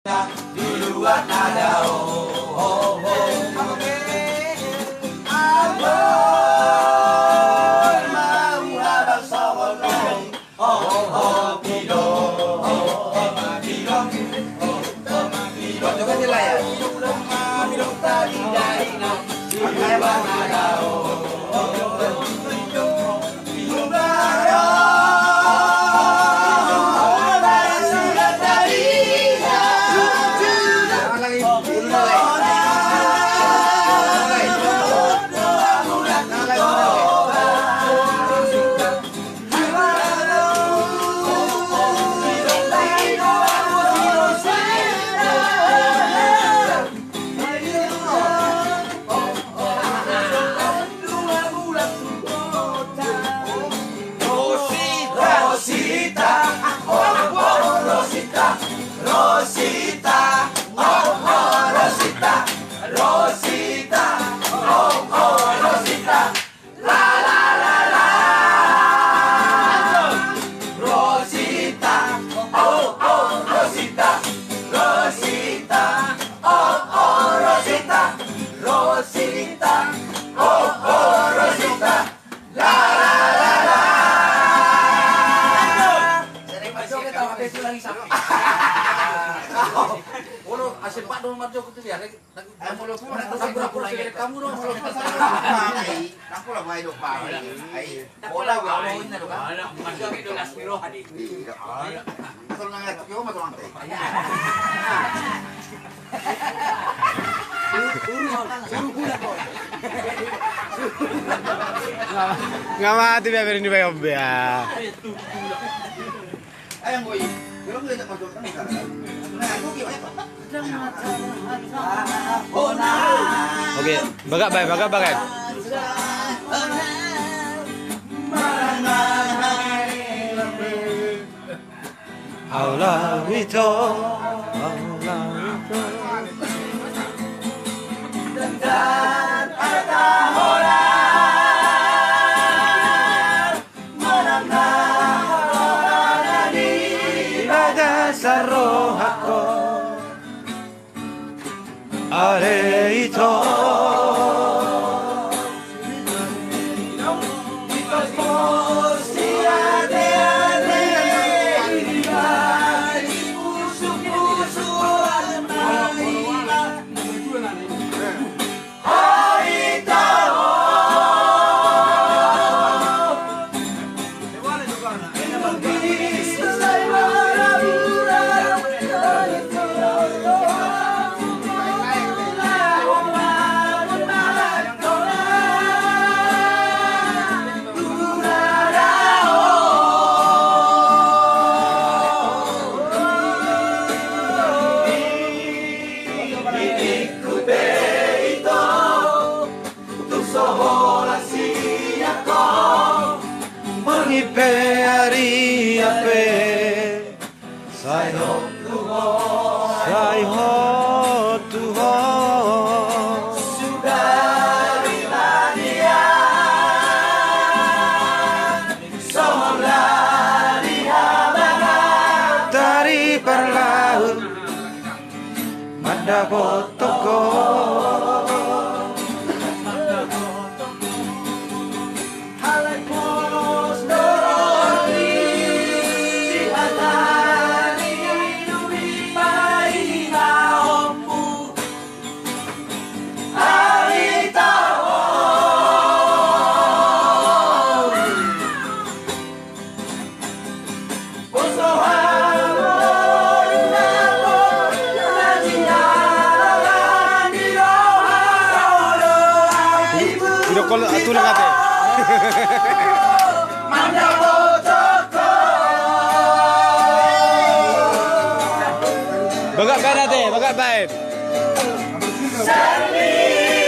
di luar nada oh Ambon mau abang sawolong oh bidong bidong joget lah ya bidong tadi dari di luar nada Pak dong maju ke dia lagi. Kamu dong aku lah mai dok Pak. Ai. Bola gua mau ini dok. Maju ke dong Aspiro hadi. Asal nang ngat yo matu lantai. Nggak mati biarin di bayam ya. Ayang boy. Belum dia tak masuk kan. Nah, aku gimana Pak? Oke, bagak baik. Allah itu. Dan ada orang menang di dasar rohaku. Are itu. Manda kotoko Halekos doroni di hatani dumi pai naompu Alitawo kalau aturan kate. Bagak baik. Sani